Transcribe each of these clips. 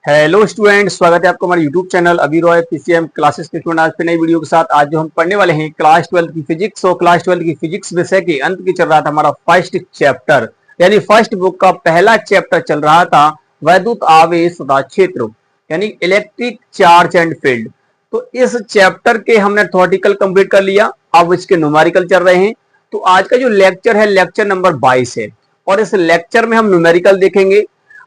Hello student, स्वागत है आपको हमारे यूट्यूब चैनल अभी रॉय पीसीएम क्लासेस के स्टूडेंट। आज फिर नई वीडियो के साथ आज जो हम पढ़ने वाले हैं क्लास 12 की फिजिक्स। और क्लास 12 की फिजिक्स विषय के अंत की चल रहा था हमारा फर्स्ट चैप्टर, यानी फर्स्ट बुक का पहला चैप्टर चल रहा था वैद्युत आवेश तथा क्षेत्र, यानी इलेक्ट्रिक चार्ज एंड फील्ड। तो इस चैप्टर के हमने थ्योरेटिकल कंप्लीट कर लिया, अब इसके न्यूमेरिकल चल रहे हैं। तो आज का जो लेक्चर है लेक्चर नंबर 22 है और इस लेक्चर में हम न्यूमेरिकल देखेंगे।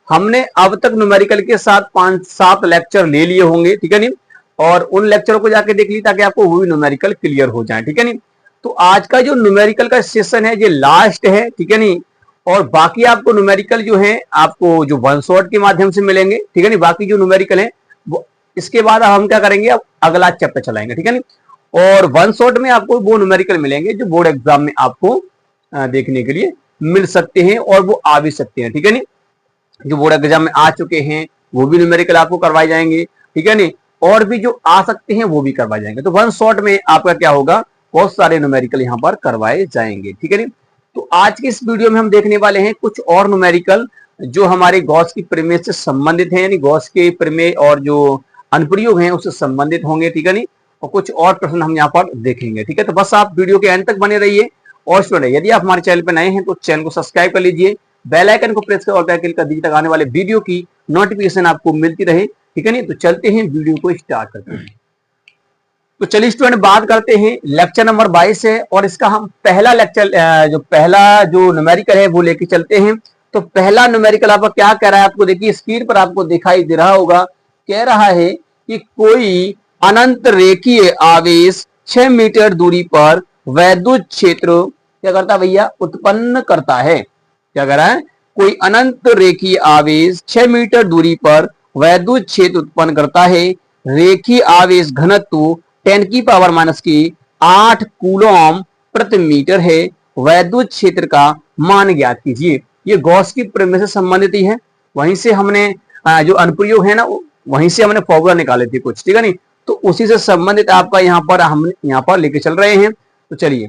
हमने अब तक न्यूमेरिकल के साथ 5-7 लेक्चर ले लिए होंगे, ठीक है नहीं, और उन लेक्चरों को जाके देख लीजिए ताकि आपको वो भी न्यूमेरिकल क्लियर हो जाए, ठीक है नहीं। तो आज का जो न्यूमेरिकल का सेशन है ये लास्ट है, ठीक है नहीं। और बाकी आपको न्यूमेरिकल जो है आपको जो वन शॉट के माध्यम से मिलेंगे, ठीक है नहीं। बाकी जो न्यूमेरिकल है वो इसके बाद हम क्या करेंगे, अब अगला चैप्टर चलाएंगे, ठीक है नहीं। और वन शॉट में आपको वो न्यूमेरिकल मिलेंगे जो बोर्ड एग्जाम में आपको देखने के लिए मिल सकते हैं और वो आ भी सकते हैं, ठीक है नहीं। जो बोर्ड एग्जाम में आ चुके हैं वो भी न्यूमेरिकल आपको करवाए जाएंगे, ठीक है नहीं। और भी जो आ सकते हैं वो भी करवाए जाएंगे। तो वन शॉट में आपका क्या होगा, बहुत सारे न्यूमेरिकल यहाँ पर करवाए जाएंगे, ठीक है नहीं। तो आज की इस वीडियो में हम देखने वाले हैं कुछ और न्यूमेरिकल जो हमारे गॉस की प्रमेय से संबंधित है, यानी गॉस के प्रमेय और जो अनुप्रयोग हैं उससे संबंधित होंगे, ठीक है नहीं। और कुछ और प्रश्न हम यहाँ पर देखेंगे, ठीक है। तो बस आप वीडियो के एंड तक बने रहिए। और स्टूडेंट, यदि आप हमारे चैनल पर नए हैं तो चैनल को सब्सक्राइब कर लीजिए, बेल आइकन को प्रेस कर और बेल क्लिक कर दीजिए ताकि आने वाले वीडियो की नोटिफिकेशन आपको मिलती रहे, ठीक है नहीं। तो चलते हैं वीडियो को स्टार्ट करते हैं। तो चलिए स्टूडेंट बात करते हैं, लेक्चर नंबर 22 है और इसका हम पहला लेक्चर जो न्यूमेरिकल है वो लेके चलते हैं। तो पहला न्यूमेरिकल आपका क्या कह रहा है, आपको देखिए स्क्रीन पर आपको दिखाई दे रहा होगा। कह रहा है कि कोई अनंत रेखीय आवेश 6 मीटर दूरी पर वैद्युत क्षेत्र क्या करता है भैया, उत्पन्न करता है। क्या कर रहा है, कोई अनंत रेखीय आवेश 6 मीटर दूरी पर वैद्युत क्षेत्र उत्पन्न करता है। रेखीय आवेश घनत्व 10⁻⁻8 कूलम प्रति मीटर है। वैद्युत क्षेत्र का मान ज्ञात कीजिए। ये गॉस की प्रमेय से संबंधित ही है, वहीं से हमने जो अनुप्रयोग है ना वहीं से हमने फॉर्मूला निकाले थे कुछ, ठीक है नहीं। तो उसी से संबंधित आपका यहाँ पर हम यहाँ पर लेके चल रहे हैं। तो चलिए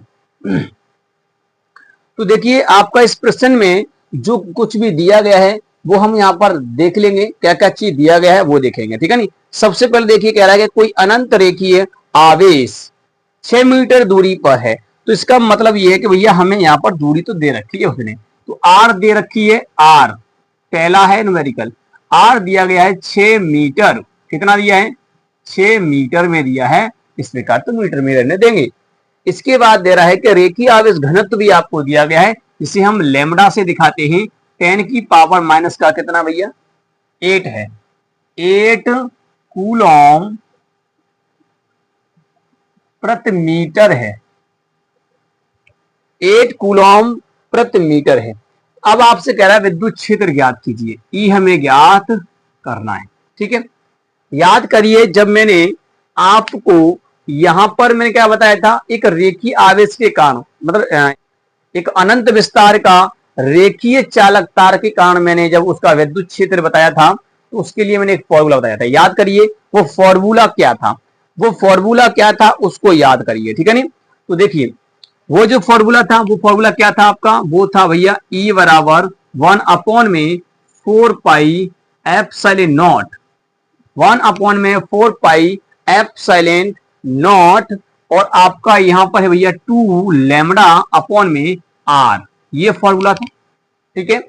तो देखिए आपका इस प्रश्न में जो कुछ भी दिया गया है वो हम यहाँ पर देख लेंगे, क्या क्या चीज दिया गया है वो देखेंगे, ठीक है नहीं। सबसे पहले देखिए कह रहा है कि कोई अनंत रेखीय आवेश 6 मीटर दूरी पर है। तो इसका मतलब ये है कि भैया हमें यहाँ पर दूरी तो दे रखी है उसने, तो आर दे रखी है। आर पहला है न्यूमेरिकल, आर दिया गया है 6 मीटर। कितना दिया है, 6 मीटर में दिया है, इस प्रकार तो मीटर में रहने देंगे। इसके बाद दे रहा है कि रेखीय आवेश घनत्व भी आपको दिया गया है, जिसे हम लैम्बडा से दिखाते हैं। 10⁻⁻ का कितना भैया, 8 है। 8 कूलम प्रति मीटर है, 8 कूलम प्रति मीटर है। अब आपसे कह रहा है विद्युत क्षेत्र ज्ञात कीजिए, ई हमें ज्ञात करना है, ठीक है। याद करिए जब मैंने आपको यहां पर मैंने क्या बताया था, एक रेखीय आवेश के कारण मतलब एक अनंत विस्तार का रेखीय चालक तार के कारण मैंने जब उसका विद्युत क्षेत्र बताया था तो उसके लिए मैंने एक फॉर्मूला बताया था। याद करिए वो फॉर्मूला क्या था, वो फॉर्मूला क्या था उसको याद करिए, ठीक है नहीं। तो देखिए वो जो फॉर्मूला था वो फॉर्मूला क्या था आपका, वो था भैया E बराबर 1/4 pi epsilon not, 1/4 pi epsilon not. और आपका यहां पर है भैया 2 लैम्बडा अपॉन में आर, ये फॉर्मूला था, ठीक है।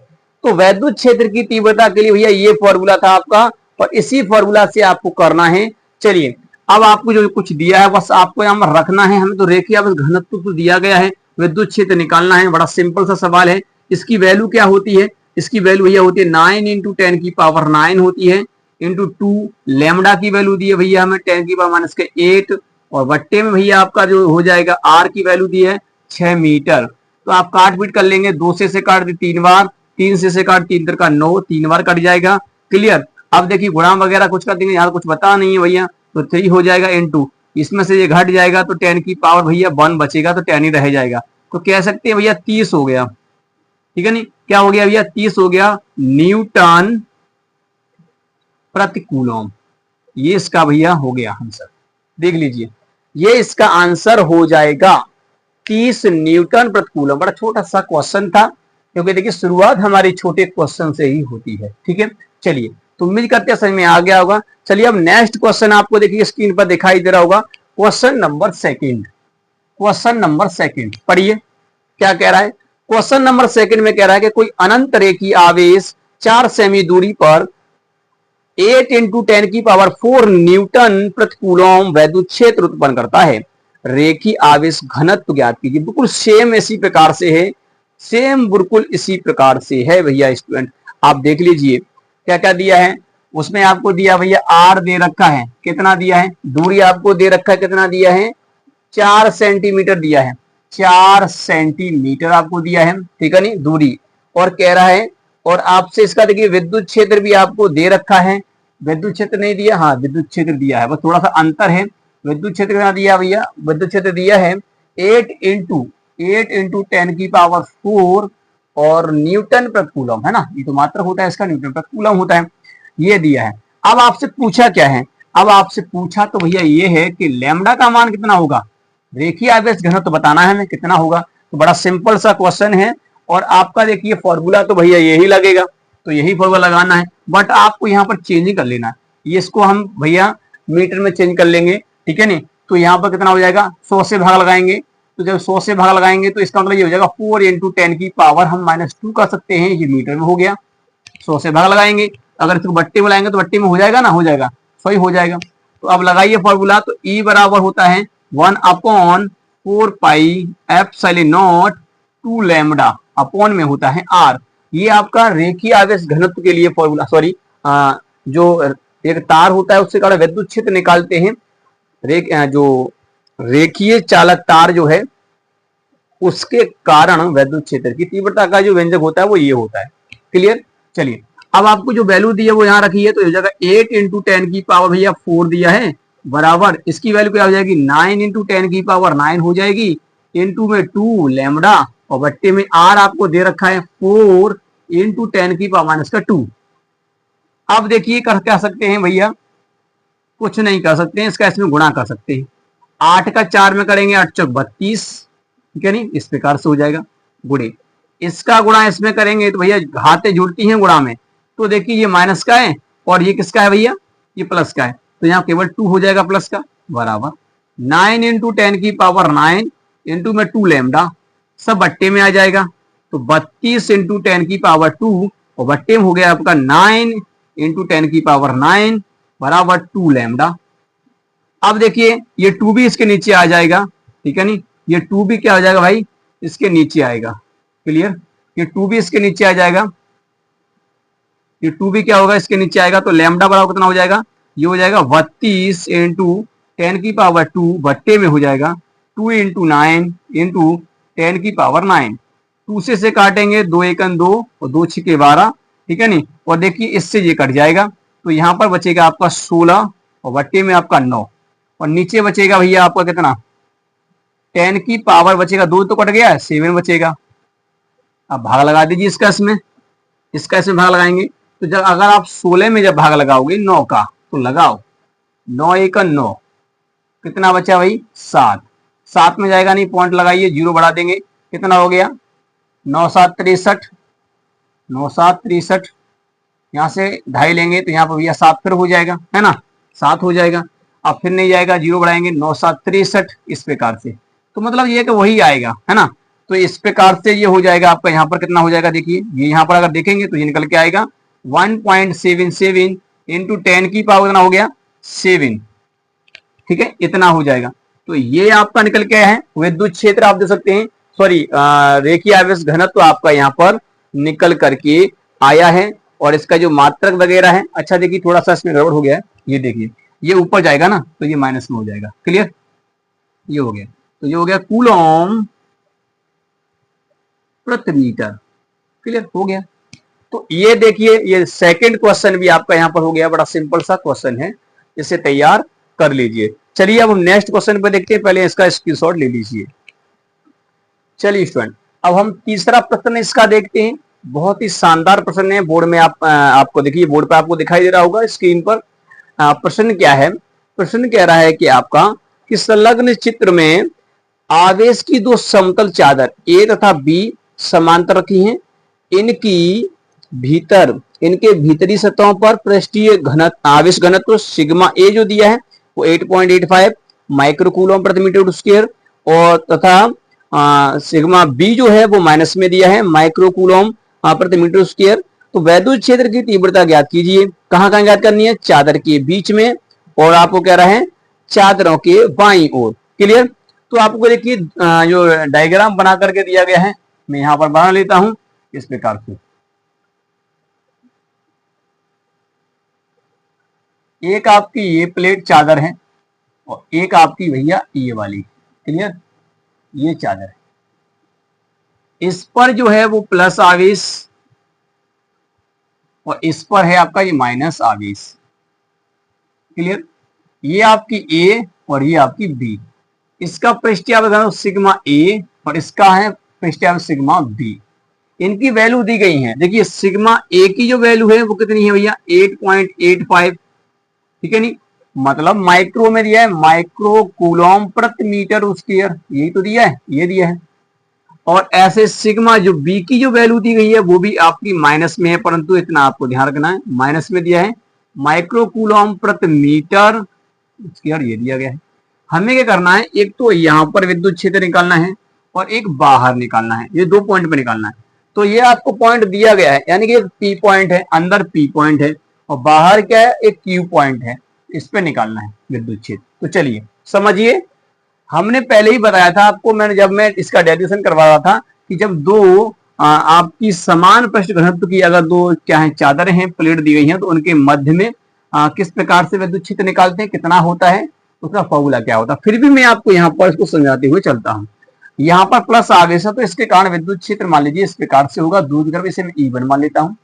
तो वैद्युत क्षेत्र की तीव्रता के लिए भैया ये फॉर्मूला था आपका, और इसी फॉर्मूला से आपको करना है। चलिए अब आपको जो कुछ दिया है बस आपको यहां पर रखना है। हमें तो रेखीय आवेश घनत्व तो दिया गया है, विद्युत क्षेत्र निकालना है। बड़ा सिंपल सा सवाल है। इसकी वैल्यू क्या होती है, इसकी वैल्यू भैया होती है 9 × 10⁻9 होती है, इंटू 2 लैम्बडा की वैल्यू दी है भैया हमें 10⁻⁸8, और बट्टे में भैया आपका जो हो जाएगा आर की वैल्यू दी है 6 मीटर। तो आप काट पीट कर लेंगे, 2 से काट दी 3 बार, 3 से काट 3 3 का 9, 3 बार कट जाएगा, क्लियर। अब देखिए गुणा वगैरह कुछ कर देंगे, यहाँ कुछ बता नहीं है भैया, तो 3 हो जाएगा इंटू इसमें से ये घट जाएगा तो 10 की पावर भैया 1 बचेगा, तो 10 ही रह जाएगा। तो कह सकते हैं भैया 30 हो गया, ठीक है नहीं। क्या हो गया भैया, 30 हो गया न्यूटन प्रति कूलम। ये इसका भैया हो गया आंसर, देख लीजिए ये इसका आंसर हो जाएगा 30 न्यूटन प्रति कूलम। बड़ा छोटा सा क्वेश्चन था, क्योंकि देखिए शुरुआत हमारी छोटे क्वेश्चन से ही होती है, ठीक है। चलिए तो उम्मीद करते हैं समझ में आ गया होगा। चलिए अब नेक्स्ट क्वेश्चन आपको देखिए स्क्रीन पर दिखाई दे रहा होगा, question number second. Question number second पढ़िए क्या कह रहा है। क्वेश्चन नंबर सेकंड में कह रहा है कि कोई अनंत रेखीय आवेश 4 सेमी दूरी पर 8 इंटू 10 की पावर 4 न्यूटन प्रति कूलम विद्युत क्षेत्र उत्पन्न करता है। रेखीय आवेश घनत्व ज्ञात कीजिए। बिल्कुल सेम इसी प्रकार से है, सेम बिल्कुल इसी प्रकार से है भैया स्टूडेंट। आप देख लीजिए क्या क्या दिया है उसमें। आपको दिया भैया आर दे रखा है, कितना दिया है, दूरी आपको दे रखा है, कितना दिया है, 4 सेंटीमीटर दिया है, 4 सेंटीमीटर आपको दिया है, ठीक है नहीं, दूरी। और कह रहा है, और आपसे इसका देखिए विद्युत क्षेत्र भी आपको दे रखा है। विद्युत क्षेत्र नहीं दिया, हाँ विद्युत क्षेत्र दिया है, बस थोड़ा सा अंतर है। विद्युत क्षेत्र कितना दिया भैया, विद्युत क्षेत्र दिया है 8 इंटू 10 की पावर 4 और न्यूटन प्रति कूलम, है ना, ये तो मात्रक होता है इसका, न्यूटन प्रति कूलम होता है, ये दिया है। अब आपसे पूछा क्या है, अब आपसे पूछा तो भैया ये है कि लैम्डा का मान कितना होगा, रेखीय आवेश घनत्व तो बताना है हमें कितना होगा। तो बड़ा सिंपल सा क्वेश्चन है, और आपका देखिए फॉर्मूला तो भैया यही लगेगा, तो यही फॉर्मूला लगाना है, बट आपको यहाँ पर चेंज कर लेना है। ये इसको हम भैया मीटर में चेंज कर लेंगे, ठीक है नहीं। तो यहाँ पर कितना हो जाएगा, 100 से भाग लगाएंगे, तो जब 100 से भाग लगाएंगे तो इसका मतलब ये हो जाएगा 4 इंटू 10 की पावर हम -2 कर सकते हैं, ये मीटर में हो गया। 100 से भाग लगाएंगे, अगर इसको बट्टे में लाएंगे तो बट्टे में हो जाएगा ना, हो जाएगा, सही हो जाएगा। तो अब लगाइए फॉर्मूला, तो E बराबर होता है 1/4πε0 2 लैम्डा, अपॉन में होता है R। ये आपका रेखीय आवेश घनत्व के लिए फॉर्मूला, सॉरी जो एक तार होता है उससे कारण विद्युत क्षेत्र निकालते हैं, जो रेखीय चालक तार जो है उसके कारण विद्युत क्षेत्र की तीव्रता का जो व्यंजक होता है वो ये होता है। क्लियर। चलिए अब आपको जो वैल्यू दी है वो यहाँ रखी है, तो हो जाएगा 8 इंटू 10 की पावर भैया 4 दिया है, बराबर इसकी वैल्यू क्या हो जाएगी, 9 इंटू 10 की पावर 9 हो जाएगी, इंटू में 2 लैम्डा, और बट्टे में R आपको दे रखा है 4 इंटू 10 की पावर -2। अब देखिए कर क्या सकते हैं भैया, कुछ नहीं कर सकते हैं, इसका इसमें गुणा कर सकते हैं। 8 का 4 में करेंगे 8 चौक 32, ठीक है नहीं, इस प्रकार से हो जाएगा गुणे। इसका गुणा इसमें करेंगे तो भैया घाते जुड़ती हैं गुणा में, तो देखिए ये माइनस का है और ये किसका है भैया, ये प्लस का है, तो यहाँ केवल 2 हो जाएगा प्लस का, बराबर 9 इंटू 10 की पावर 9 इंटू में 2 लैम्डा, सब बट्टे में आ जाएगा, तो 32 इंटू 10 की पावर 2 और बट्टे में हो गया आपका 9 इंटू 10 की पावर 9 बराबर 2 लैम्डा। अब देखिए ये 2 भी इसके नीचे आ जाएगा, ठीक है नहीं, ये 2 भी क्या हो जाएगा भाई, इसके नीचे आएगा। क्लियर, ये 2 भी इसके नीचे आ जाएगा, ये 2 भी क्या होगा, इसके नीचे आएगा, तो लैम्डा बराबर कितना हो जाएगा, ये हो जाएगा 32 इंटू 10 की पावर 2 बट्टे में हो जाएगा 2 इंटू 9 इंटू 10 की पावर 9। 2 से काटेंगे, 2 एकन 2 और 2 छिके 12, ठीक है नहीं, और देखिए इससे ये कट जाएगा, तो यहाँ पर बचेगा आपका 16 और बट्टे में आपका 9, और नीचे बचेगा भैया आपका कितना, 10 की पावर बचेगा, 2 तो कट गया है, 7 बचेगा। अब भाग लगा दीजिए इसका इसमें, इसका इसमें भाग लगाएंगे, तो जब अगर आप 16 में जब भाग लगाओगे 9 का, तो लगाओ 9 एकन 9, कितना बचा भाई 7, 7 में जाएगा नहीं, पॉइंट लगाइए, 0 बढ़ा देंगे, कितना हो गया 9 7 63, 9 7 63, यहाँ से ढाई लेंगे तो यहाँ पर भैया 7 फिर हो जाएगा, है ना, 7 हो जाएगा। अब फिर नहीं जाएगा, 0 बढ़ाएंगे, 9 7 63, इस प्रकार से, तो मतलब ये कि वही आएगा, है ना। तो इस प्रकार से ये हो जाएगा आपका, यहाँ पर कितना हो जाएगा देखिए, ये यहाँ पर अगर देखेंगे तो ये निकल के आएगा 1.77 इंटू 10 की पावर कितना हो गया 7, ठीक है, इतना हो जाएगा। तो ये आपका निकल के आया है विद्युत क्षेत्र, आप दे सकते हैं, सॉरी रेखीय आवेश घनत्व आपका यहाँ पर निकल करके आया है, और इसका जो मात्रक वगैरह है, अच्छा देखिए थोड़ा सा इसमें गड़बड़ हो गया है, ये देखिए ये ऊपर जाएगा ना तो ये माइनस में हो जाएगा। क्लियर, ये हो गया, तो ये हो गया कूलम प्रति मीटर। क्लियर हो गया। तो ये देखिए ये सेकंड क्वेश्चन भी आपका यहाँ पर हो गया, बड़ा सिंपल सा क्वेश्चन है, इसे तैयार कर लीजिए। चलिए अब हम नेक्स्ट क्वेश्चन पे देखते हैं, पहले इसका स्क्रीनशॉट ले लीजिए। चलिए स्टूडेंट, अब हम तीसरा प्रश्न इसका देखते हैं, बहुत ही शानदार प्रश्न है, बोर्ड में आपको देखिए, बोर्ड पे आपको दिखाई दे रहा होगा स्क्रीन पर। प्रश्न क्या है, प्रश्न कह रहा है कि आपका कि संलग्न चित्र में आवेश की दो समतल चादर ए तथा बी समांतर रखी हैं, इनकी भीतर इनके भीतरी सतहों पर पृष्ठीय घनत्व आवेश घनत्व सिग्मा ए जो दिया है वो 8.85 माइक्रो कूलम प्रति मीटर स्क्वायर और तथा सिग्मा बी जो है वो माइनस में दिया है माइक्रो कूलम प्रति मीटर स्क्वायर। तो वैद्युत क्षेत्र की तीव्रता ज्ञात कीजिए। कहां कहां ज्ञात करनी है? चादर के बीच में और आपको कह रहा है चादरों के बाईं ओर। क्लियर? तो आपको देखिए जो डायग्राम बना करके दिया गया है मैं यहां पर बना लेता हूं इस प्रकार से। एक आपकी ये प्लेट चादर है और एक आपकी भैया ये वाली। क्लियर? ये चादर है, इस पर जो है वो प्लस आवेश और इस पर है आपका ये माइनस आवेश। क्लियर? ये आपकी ए और ये आपकी बी। इसका पृष्ठीय आवेश सिग्मा ए और इसका है पृष्ठीय आवेश सिग्मा बी। इनकी वैल्यू दी गई है। देखिए सिग्मा ए की जो वैल्यू है वो कितनी है भैया? 8.85। ठीक है नहीं, मतलब माइक्रो में दिया है, माइक्रो कूलम प्रति मीटर स्क्वायर, यही तो दिया है, ये दिया है। और ऐसे सिग्मा जो बी की जो वैल्यू दी गई है वो भी आपकी माइनस में है, परंतु इतना आपको ध्यान रखना है माइनस में दिया है, माइक्रो कूलम प्रति मीटर स्क्वायर ये दिया गया है। हमें क्या करना है? एक तो यहाँ पर विद्युत क्षेत्र निकालना है और एक बाहर निकालना है, ये 2 पॉइंट पे निकालना है। तो ये आपको पॉइंट दिया गया है, यानी कि एक पी पॉइंट है, अंदर पी पॉइंट है और बाहर क्या है? एक क्यू पॉइंट है, इस पे निकालना है विद्युत क्षेत्र। तो चलिए समझिए, हमने पहले ही बताया था आपको, जब मैं इसका डेरिवेशन करवा रहा था कि जब दो आपकी समान पृष्ठ घनत्व की अगर दो क्या है चादरें हैं, प्लेट दी गई हैं, तो उनके मध्य में किस प्रकार से विद्युत क्षेत्र निकालते हैं, कितना होता है, उसका फॉर्मूला क्या होता है। फिर भी मैं आपको यहाँ पर इसको समझाते हुए चलता हूँ। यहाँ पर प्लस आवेश है तो इसके कारण विद्युत क्षेत्र मान लीजिए इस प्रकार से होगा, दूर की तरफ इसे मैं E1 मान लेता हूँ।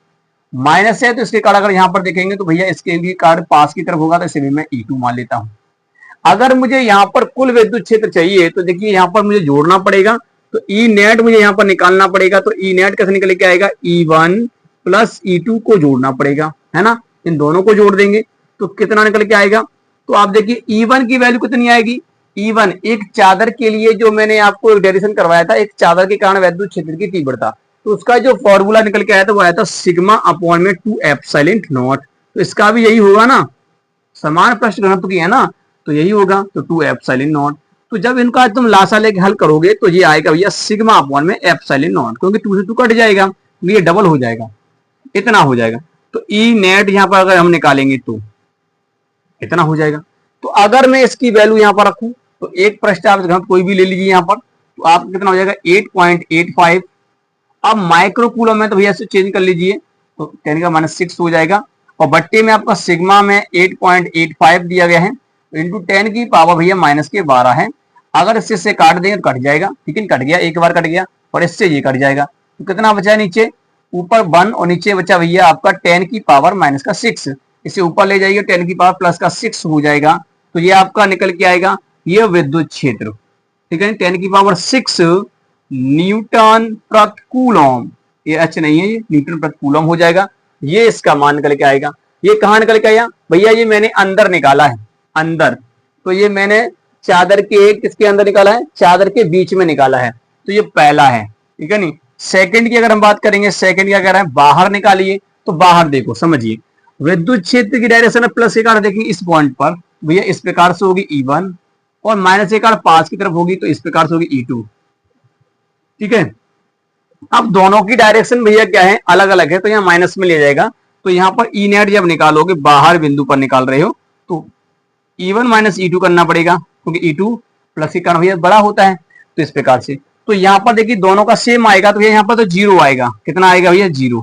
माइनस है तो इसके कारण अगर यहाँ पर देखेंगे तो भैया इसके भी कारण पास की तरफ होगा, तो इसे भी मैं E2 मान लेता हूँ। अगर मुझे यहाँ पर कुल विद्युत क्षेत्र चाहिए तो देखिए यहाँ पर मुझे जोड़ना पड़ेगा, तो ई नेट मुझे यहाँ पर निकालना पड़ेगा। तो ई नेट कैसे निकल के आएगा? E1 प्लस E2 को जोड़ना पड़ेगा, है ना। इन दोनों को जोड़ देंगे तो कितना निकल के आएगा? तो आप देखिए E1 की वैल्यू कितनी आएगी? E1 एक चादर के लिए जो मैंने आपको डेरिवेशन करवाया था, एक चादर के कारण विद्युत क्षेत्र की तीव्रता, तो उसका जो फॉर्मूला निकल के आया था वो आया था सिग्मा अपॉन में 2 एप्सिलॉन नॉट। तो इसका भी यही होगा ना, समान पृष्ठ घनत्व की है ना, तो यही होगा, तो 2 एप्सिलॉन नॉट। तो जब इनका तुम लासा लेके हल करोगे तो ये आएगा भैया सिग्मा अपॉन में एप्सिलॉन नॉट, क्योंकि 2 से 2 कट जाएगा, ये डबल हो जाएगा, इतना हो जाएगा। तो ई नेट यहाँ पर अगर हम निकालेंगे तो इतना हो जाएगा। तो अगर मैं इसकी वैल्यू यहाँ पर रखूं तो एक पृष्ठ आवेश घनत्व कोई भी ले लीजिए यहाँ पर, तो आपको कितना हो जाएगा? 8.85। अब माइक्रो कूलम में तो भैया से चेंज कर लीजिए, तो 10 का -6 हो जाएगा। और बट्टे में आपका सिग्मा में 8.85 दिया गया है, तो इंटू 10 की पावर भैया -12 है। अगर इससे से काट देंगे तो कट जाएगा, ठीक है, कट गया, एक बार कट गया, और इससे ये कट जाएगा। तो कितना बचा है नीचे? ऊपर 1 और नीचे बचा भैया आपका 10 की पावर -6। इसे ऊपर ले जाइए, 10 की पावर +6 हो जाएगा। तो ये आपका निकल के आएगा ये विद्युत क्षेत्र, ठीक है, 10 की पावर 6 न्यूटन प्रति कूलम। ये एच नहीं है, ये न्यूटन प्रति कूलम हो जाएगा। ये इसका मान निकल के आएगा। ये कहाँ निकल के आया भैया? ये मैंने अंदर निकाला है, अंदर। तो ये मैंने चादर के किसके अंदर निकाला है? चादर के बीच में निकाला है। तो ये पहला है, ठीक है नहीं। सेकंड की अगर हम बात करेंगे, सेकंड क्या कह रहा है? बाहर निकालिए। तो बाहर देखो, समझिए, विद्युत क्षेत्र की डायरेक्शन प्लस के कारण देखिए इस पॉइंट पर भैया इस प्रकार से होगी E1 और माइनस के कारण पास की तरफ होगी तो इस प्रकार से होगी E2, ठीक है। अब दोनों की डायरेक्शन भैया क्या है? अलग अलग है, तो यहाँ माइनस में ले जाएगा। तो यहाँ पर ई नेट जब निकालोगे, बाहर बिंदु पर निकाल रहे हो, तो E1 माइनस E2 करना पड़ेगा, क्योंकि E2 प्लस के कारण भैया बड़ा होता है। तो इस प्रकार से तो यहाँ पर देखिए दोनों का सेम आएगा, तो यहाँ पर तो 0 आएगा। कितना आएगा भैया? 0।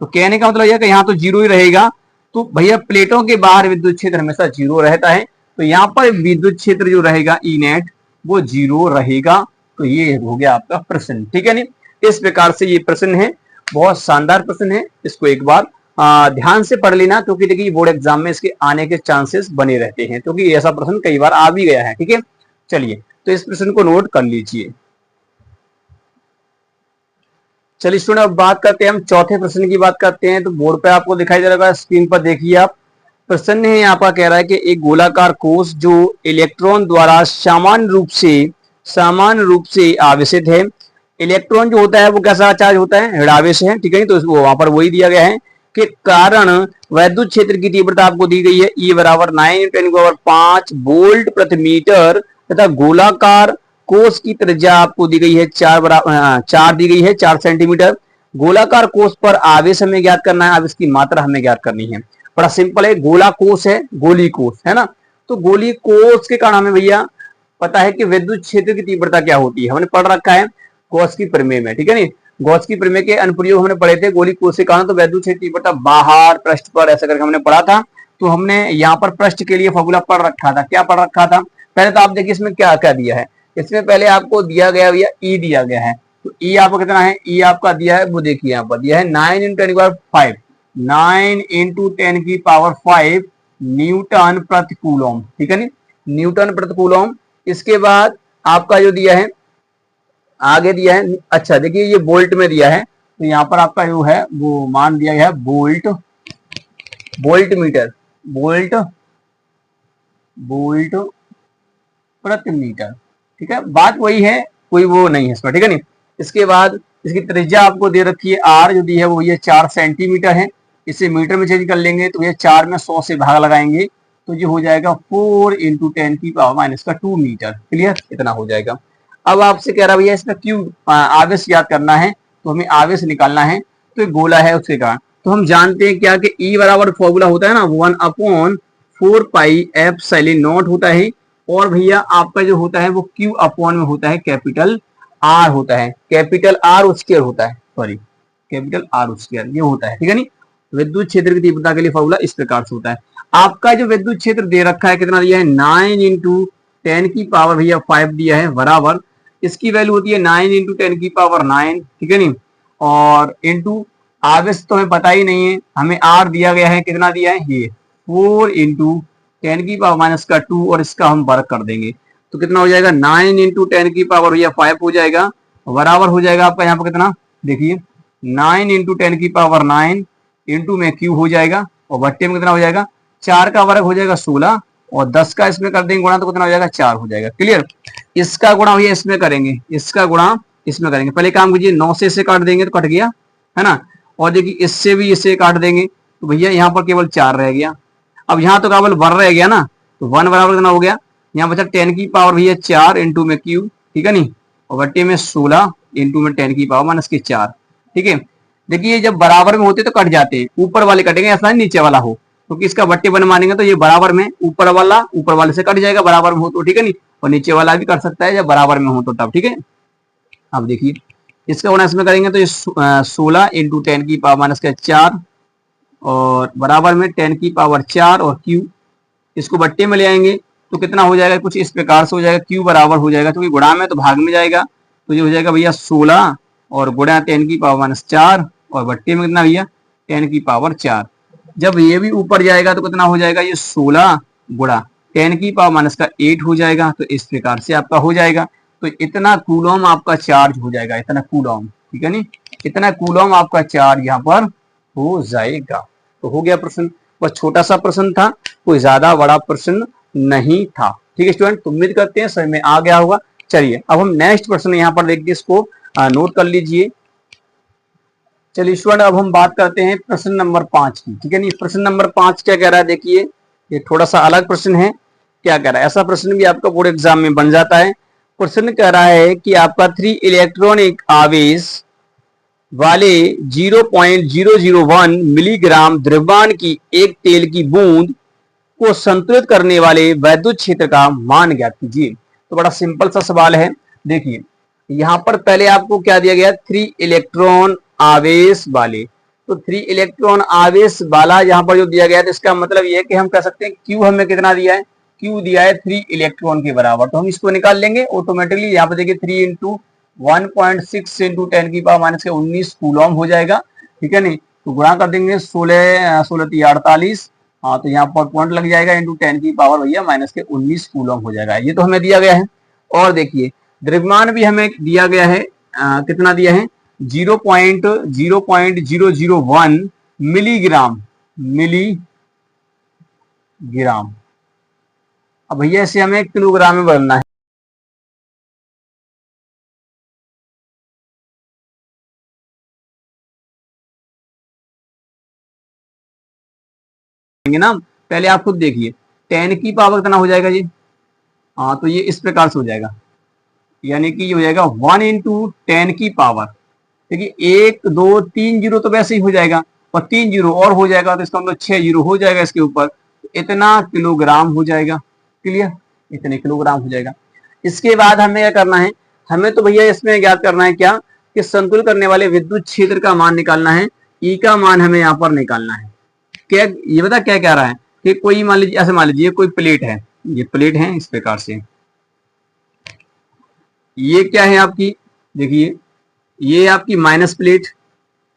तो कहने का मतलब यह कि यहाँ तो 0 ही रहेगा। तो भैया प्लेटों के बाहर विद्युत क्षेत्र हमेशा 0 रहता है, तो यहाँ पर विद्युत क्षेत्र जो रहेगा ई नेट वो 0 रहेगा। तो ये हो गया आपका प्रश्न, ठीक है नहीं। इस प्रकार से ये प्रश्न है, बहुत शानदार प्रश्न है। इसको एक बार ध्यान से पढ़ लेना, क्योंकि देखिए बोर्ड एग्जाम में इसके आने के चांसेस बने रहते हैं, क्योंकि ऐसा प्रश्न कई बार आ भी गया है, ठीक है। चलिए, तो इस प्रश्न को नोट कर लीजिए। चलिए स्टूडेंट, अब बात करते हैं हम चौथे प्रश्न की बात करते हैं। तो बोर्ड पे आपको दिखाई दे रहा है, स्क्रीन पर देखिए आप। प्रश्न है यहाँ पर कह रहा है कि एक गोलाकार कोश जो इलेक्ट्रॉन द्वारा सामान्य रूप से आवेशित है। इलेक्ट्रॉन जो होता है वो कैसा चार्ज होता है? ऋणावेश है, ठीक है। तो वहां पर वही दिया गया है के कारण वैद्युत क्षेत्र की तीव्रता आपको दी गई है E बराबर 9 × 10⁵ वोल्ट प्रति मीटर तथा गोलाकार कोष की त्रिज्या आपको दी गई है 4 दी गई है 4 सेंटीमीटर। गोलाकार कोष पर आवेश हमें ज्ञात करना है, आवेश की मात्रा हमें ज्ञात करनी है। बड़ा सिंपल है, गोला कोष है, गोली कोष है ना, तो गोली कोष के कारण हमें भैया पता है कि विद्युत क्षेत्र की तीव्रता क्या होती है, हमने पढ़ रखा है गॉस की प्रमेय में, ठीक है नहीं। गॉस की प्रमेय के अनुप्रयोग हमने पढ़े थे, गोली कोष के कारण तो विद्युत क्षेत्र की तीव्रता बाहर पृष्ठ पर ऐसा करके हमने पढ़ा था। तो हमने यहाँ पर पृष्ठ के लिए फॉर्मूला पढ़ रखा था। क्या पढ़ रखा था? पहले तो आप देखिए इसमें क्या क्या दिया है। इसमें पहले आपको दिया गया भैया ई दिया गया है, तो ई आपको कितना है, ई आपका दिया है वो देखिए यहाँ पर दिया है 9 × 10⁵ 9 × 10⁵ न्यूटन प्रति कूलम, ठीक है नी, न्यूटन प्रति कूलम। इसके बाद आपका जो दिया है आगे दिया है, अच्छा देखिए ये वोल्ट में दिया है, तो यहाँ पर आपका जो है वो मान दिया गया है volt, volt meter, volt volt प्रति मीटर, ठीक है, बात वही है, कोई वो नहीं है इसमें, ठीक है नहीं। इसके बाद इसकी त्रिज्या आपको दे रखी है आर, जो दी है वो ये 4 सेंटीमीटर है। इसे मीटर में चेंज कर लेंगे तो ये 4 में 100 से भाग लगाएंगे तो ये हो जाएगा 4 × 10⁻² मीटर। क्लियर, इतना हो जाएगा। अब आपसे कह रहा भैया इसमें क्यों आवेश याद करना है, तो हमें आवेश निकालना है, तो एक गोला है उसके कारण। तो हम जानते हैं क्या कि E बराबर फॉर्मूला होता है ना 1/4πε0 होता है, और भैया आपका जो होता है वो Q अपॉन में होता है कैपिटल R होता है, कैपिटल R स्क्वायर होता है, सॉरी कैपिटल R स्क्वायर ये होता है, ठीक है नी। विद्युत क्षेत्र की तीव्रता के लिए फॉर्मूला इस प्रकार से होता है। आपका जो विद्युत क्षेत्र दे रखा है कितना दिया है 9 × 10⁵ भैया 5 दिया है, बराबर इसकी वैल्यू होती है 9 × 10⁹, ठीक है नी, और इंटू आवेश तो हमें पता ही नहीं है, हमें आर दिया गया है, कितना दिया है ये 4 × 10⁻² और इसका हम वर्ग कर देंगे तो कितना हो जाएगा 9 × 10⁻, भैया 5 हो जाएगा, बराबर हो जाएगा आपका यहाँ पर कितना देखिए 9 × 10⁹ इंटू में क्यू हो जाएगा और बट्टे में कितना हो जाएगा 4 का वर्ग हो जाएगा 16 और 10 का इसमें कर देंगे गुणा तो कितना हो जाएगा 4 हो जाएगा। क्लियर, इसका गुणा भैया इसमें करेंगे, इसका गुणा इसमें करेंगे। पहले काम कीजिए 9 से इसे काट देंगे तो कट गया है ना, और देखिए इससे भी इसे काट देंगे तो भैया यहाँ पर केवल 4 रह गया। अब यहाँ तो केवल 1 रह गया ना, तो 1 बराबर कितना हो गया, यहाँ बचा 10⁻, भैया 4 इंटू में क्यू, ठीक है नहीं, और बट्टे में 16 इंटू में 10⁻⁻4, ठीक है। देखिए जब बराबर में होते तो कट जाते हैं, ऊपर वाले कटेंगे, ऐसा नहीं नीचे वाला हो, क्योंकि इसका बट्टे बन मानेंगे तो ये बराबर में ऊपर वाले से कट जाएगा बराबर में हो तो, ठीक है नहीं, और नीचे वाला भी कर सकता है जब बराबर में हो तो तब, ठीक है। अब देखिए इसका गुणा इसमें करेंगे तो ये 16 इंटू 10⁻⁻4 और बराबर में 10⁻4 और क्यू, इसको बट्टे में ले आएंगे तो कितना हो जाएगा, कुछ इस प्रकार से हो जाएगा, क्यू बराबर हो जाएगा, क्योंकि गुणा में तो भाग में जाएगा, तो ये हो जाएगा भैया 16 और गुणा 10⁻4 और बट्टे में कितना भैया 10⁻4। जब ये भी ऊपर जाएगा तो कितना हो जाएगा, ये 16 गुणा 10⁻⁸ हो जाएगा। तो इस प्रकार से आपका हो जाएगा, तो इतना कूलम आपका चार्ज हो जाएगा, इतना कूलम, ठीक है नी, इतना कूलम आपका चार्ज यहाँ पर हो जाएगा। तो हो गया प्रश्न, बस छोटा सा प्रश्न था, कोई ज्यादा बड़ा प्रश्न नहीं था, ठीक है स्टूडेंट। तो उम्मीद करते हैं समझ में आ गया होगा। चलिए अब हम नेक्स्ट प्रश्न यहाँ पर देखिए, इसको नोट कर लीजिए। चलिए स्टूडेंट अब हम बात करते हैं प्रश्न नंबर 5 की, ठीक है नहीं। प्रश्न नंबर 5 क्या कह रहा है, देखिए ये थोड़ा सा अलग प्रश्न है। क्या कह रहा है, ऐसा प्रश्न भी आपका बोर्ड एग्जाम में बन जाता है। प्रश्न कह रहा है कि आपका 3 इलेक्ट्रॉनिक आवेश वाले 0.001 मिलीग्राम द्रव्यमान की एक तेल की बूंद को संतुलित करने वाले विद्युत क्षेत्र का मान ज्ञात कीजिए। तो बड़ा सिंपल सा सवाल है। देखिए यहाँ पर पहले आपको क्या दिया गया, 3 इलेक्ट्रॉन आवेश वाले, तो 3 इलेक्ट्रॉन आवेश वाला यहाँ पर जो दिया गया है, इसका मतलब ये है कि हम कह सकते हैं क्यू हमें कितना दिया है, क्यू दिया है 3 इलेक्ट्रॉन के बराबर, तो हम इसको निकाल लेंगे ऑटोमेटिकली। यहाँ पर देखिए 3 इंटू 1.6 इंटू 10⁻⁻19 कूलम हो जाएगा, ठीक है नहीं, तो गुणा कर देंगे 16 48, हाँ तो यहाँ पर पॉइंट लग जाएगा इंटू 10⁻, भैया -19 कूलम हो जाएगा। ये तो हमें दिया गया है। और देखिए द्रव्यमान भी हमें दिया गया है, कितना दिया है 0.001 मिलीग्राम, मिलीग्राम। अब भैया इसे हमें किलोग्राम में बदलना है। ना, पहले आप खुद देखिए 10 की पावर कितना हो जाएगा जी। हाँ, तो ये इस प्रकार से हो जाएगा, यानी कि ये हो जाएगा 1 इंटू 10 की पावर। देखिए 1 2 3 जीरो तो वैसे ही हो जाएगा, और 3 जीरो और हो जाएगा तो इसका मतलब 6 जीरो हो जाएगा इसके ऊपर, तो इतना किलोग्राम हो जाएगा। क्लियर, इतने किलोग्राम हो जाएगा। इसके बाद हमें क्या करना है, हमें तो भैया इसमें ज्ञात करना है क्या, कि संतुलित करने वाले विद्युत क्षेत्र का मान निकालना है, ई का मान हमें यहाँ पर निकालना है। क्या ये बता क्या कह रहा है कि कोई मान लीजिए, ऐसे मान लीजिए कोई प्लेट है, ये प्लेट है इस प्रकार से, ये क्या है आपकी, देखिए ये आपकी माइनस प्लेट,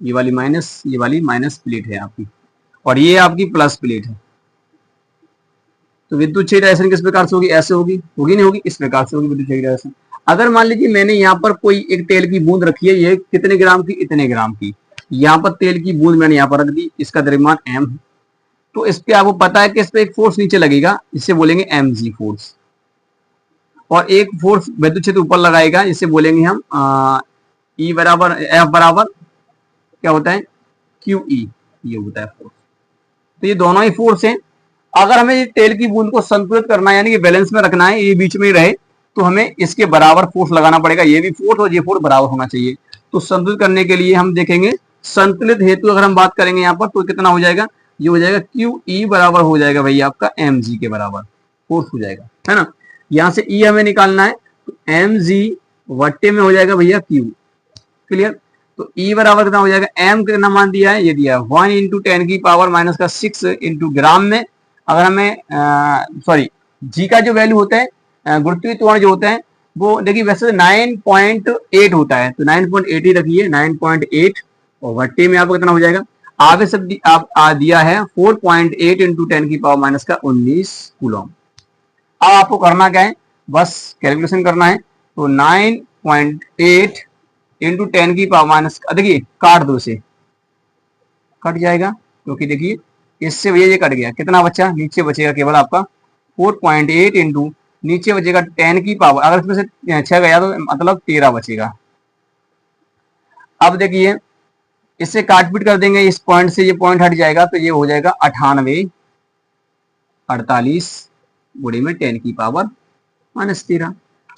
ये वाली माइनस प्लेट है आपकी, और ये आपकी प्लस प्लेट है। तो विद्युत क्षेत्र डायरेक्शन किस प्रकार से होगी, ऐसे होगी, होगी नहीं होगी, इस प्रकार से होगी विद्युत क्षेत्र डायरेक्शन। अगर मान लीजिए मैंने यहाँ पर कोई एक तेल की बूंद रखी है, ये कितने ग्राम की, इतने ग्राम की, यहाँ पर तेल की बूंद मैंने यहाँ पर रख दी, इसका द्रव्यमान m है, तो इस पे आपको पता है कि इस पे एक फोर्स नीचे लगेगा, इसे बोलेंगे mg फोर्स, और एक फोर्स विद्युत क्षेत्र ऊपर लगाएगा, इसे बोलेंगे हम E बराबर F बराबर क्या होता है QE, ये होता है फोर्स। तो ये दोनों ही फोर्स हैं। अगर हमें तेल की बूंद को संतुलित करना है, यानी कि बैलेंस में रखना है, ये बीच में ही रहे, तो हमें इसके बराबर फोर्स लगाना पड़ेगा, ये भी फोर्स और ये फोर्स बराबर होना चाहिए। तो संतुलित करने के लिए हम देखेंगे, संतुलित हेतु अगर हम बात करेंगे यहाँ पर, तो कितना हो जाएगा, ये हो जाएगा QE बराबर हो जाएगा भैया आपका mg के बराबर फोर्स हो जाएगा, है ना। यहाँ से E हमें निकालना है, तो mg वट्टे में हो जाएगा भैया Q। क्लियर, तो E बराबर कितना हो जाएगा, m कितना मान दिया है, ये दिया है 1 इंटू 10 की पावर माइनस का 6 इंटू ग्राम में। अगर हमें सॉरी G का जो वैल्यू होता है गुरुत्वीय त्वरण जो होता है, वो देखिए वैसे 9.8 होता है, तो 9.8 ही रखिए, 9.8, और वट्टे में आपको कितना हो जाएगा, आगे सब आप दिया है 4.8 इंटू 10 की पावर माइनस का 19 कूलम। अब आपको करना क्या है, बस कैलकुलेशन करना है, तो 9.8 इंटू 10 की पावर माइनस, देखिए काट दो, से कट जाएगा, क्योंकि देखिए इससे भैया ये कट गया, कितना बचा, नीचे बचेगा केवल आपका 4.8 इंटू नीचे बचेगा 10 की पावर, अगर इसमें से 6 गया तो मतलब 13 बचेगा। अब देखिए इससे काटपीट कर देंगे, इस पॉइंट से ये पॉइंट हट जाएगा, तो ये हो जाएगा 98 48 गुणे में 10 की पावर माइनस 13।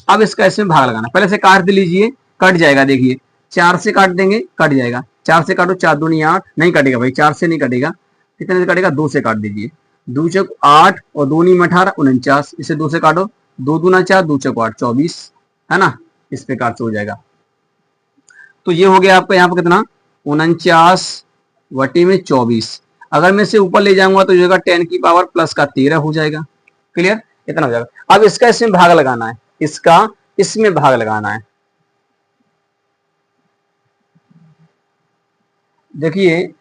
अब इसका इसमें भाग लगाना, पहले से काट लीजिए, कट जाएगा, देखिए 4 से काट देंगे, कट जाएगा, 4 से काटो, 4 दूनी 8, नहीं कटेगा भाई, 4 से नहीं कटेगा, कितने से कटेगा, 2 से काट दीजिए, 2 चौक 8 और 2 नी 18 49, इसे 2 से काटो, 2 दूना 4, 2 चौक 8 24, है ना, इस प्रकार से हो जाएगा। तो ये हो गया आपका यहाँ पर कितना, 49 वटी में 24। अगर मैं इसे ऊपर ले जाऊंगा तो ये 10 की पावर प्लस का 13 हो जाएगा। क्लियर, इतना हो जाएगा। अब इसका इसमें भाग लगाना है, इसका इसमें भाग लगाना है। देखिए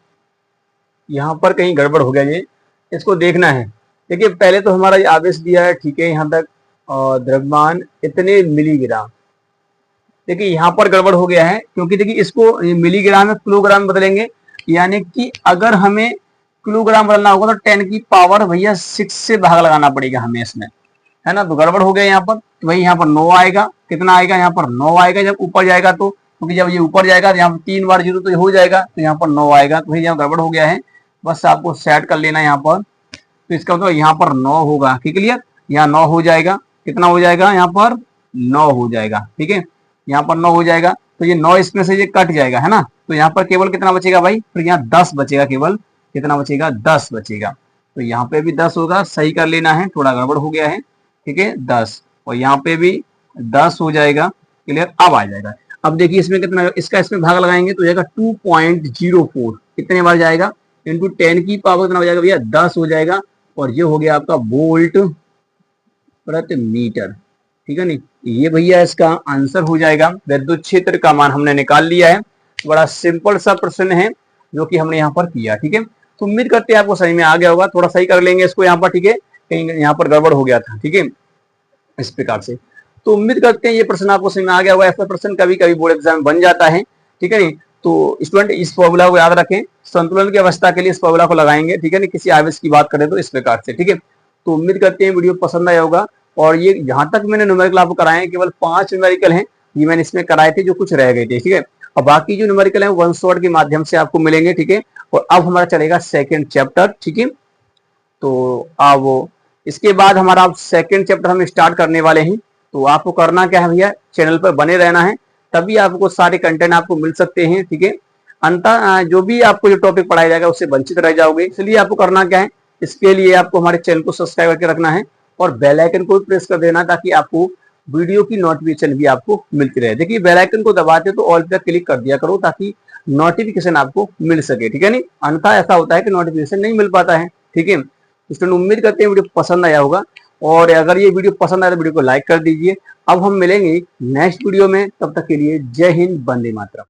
यहां पर कहीं गड़बड़ हो गया, ये इसको देखना है। देखिए पहले तो हमारा ये आवेश दिया है, ठीक है, यहां तक, और द्रव्यमान इतने मिलीग्राम। देखिए यहां पर गड़बड़ हो गया है, क्योंकि देखिए इसको मिलीग्राम में किलोग्राम बदलेंगे, यानी कि अगर हमें किलोग्राम बदलना होगा तो 10 की पावर भैया 6 से भाग लगाना पड़ेगा हमें इसमें, है ना। तो गड़बड़ हो गया यहाँ पर, तो भाई यहाँ पर 9 आएगा, कितना आएगा, यहाँ पर 9 आएगा जब ऊपर जाएगा, तो क्योंकि जब ये ऊपर जाएगा तो यहाँ पर 3 बार 0 तो ये हो जाएगा, तो यहाँ पर 9 आएगा, तो भाई यहाँ गड़बड़ हो गया है, बस आपको सेट कर लेना यहाँ पर। तो इसका मतलब यहाँ पर 9 होगा, ठीक है, क्लियर, यहाँ 9 हो जाएगा, कितना हो जाएगा, यहाँ पर 9 हो जाएगा, ठीक है, यहाँ पर 9 हो जाएगा। तो ये 9 इसमें से ये कट जाएगा, है ना, तो यहाँ पर केवल कितना बचेगा भाई, फिर यहाँ 10 बचेगा, केवल कितना बचेगा, 10 बचेगा। तो यहाँ पे भी 10 होगा, सही कर लेना है, थोड़ा गड़बड़ हो गया है, ठीक है, 10, और यहाँ पे भी 10 हो जाएगा, क्लियर, अब आ जाएगा। अब देखिए इसमें कितना, इसका इसमें भाग लगाएंगे तो जाएगा 2.04, कितने बार जाएगा, इंटू 10 की पावर कितना हो जाएगा भैया, 10 हो जाएगा, और ये हो गया आपका वोल्ट प्रति मीटर, ठीक है, नहीं, ये भैया इसका आंसर हो जाएगा। विद्युत क्षेत्र का मान हमने निकाल लिया है, बड़ा सिंपल सा प्रश्न है जो कि हमने यहाँ पर किया, ठीक है। तो उम्मीद करते हैं आपको सही में आ गया होगा, थोड़ा सही कर लेंगे इसको यहाँ पर, ठीक है, कहीं यहाँ पर गड़बड़ हो गया था, ठीक है, इस प्रकार से। तो उम्मीद करते हैं ये प्रश्न आपको समझ में आ गया होगा। ऐसा प्रश्न कभी कभी बोर्ड एग्जाम में बन जाता है, ठीक है नहीं। तो स्टूडेंट इस फॉर्मूला को याद रखें, संतुलन की अवस्था के लिए इस फॉर्मूला को लगाएंगे, ठीक है नहीं, किसी आवेश की बात करें तो इस प्रकार से, ठीक है। तो उम्मीद करते हैं वीडियो पसंद आया होगा। और ये जहां तक मैंने न्यूमेरिकल आपको कराए हैं, केवल 5 न्यूमेरिकल हैं, ये मैंने इसमें कराए थे, जो कुछ रह गए थे, ठीक है। और बाकी जो न्यूमेरिकल है वन शॉट के माध्यम से आपको मिलेंगे, ठीक है। और अब हमारा चलेगा सेकेंड चैप्टर, ठीक है। तो वो इसके बाद हमारा सेकंड चैप्टर हम स्टार्ट करने वाले हैं। तो आपको करना क्या है भैया, चैनल पर बने रहना है, तभी आपको सारे कंटेंट आपको मिल सकते हैं। ठीक है, अंततः जो भी आपको जो टॉपिक पढ़ाया जाएगा उससे वंचित रह जाओगे। इसलिए आपको करना क्या है, इसके लिए आपको हमारे चैनल को सब्सक्राइब करके रखना है और बेल आइकन को भी प्रेस कर देना, ताकि आपको वीडियो की नोटिफिकेशन भी आपको मिलती रहे। देखिए बेल आइकन को दबाते तो ऑल पे क्लिक कर दिया करो, ताकि नोटिफिकेशन आपको मिल सके। ठीक है, नहीं अन्यथा ऐसा होता है कि नोटिफिकेशन नहीं मिल पाता है। ठीक है, स्टूडेंट उम्मीद करते हैं वीडियो पसंद आया होगा, और अगर ये वीडियो पसंद आया तो वीडियो को लाइक कर दीजिए। अब हम मिलेंगे नेक्स्ट वीडियो में, तब तक के लिए जय हिंद, वंदे मातरम।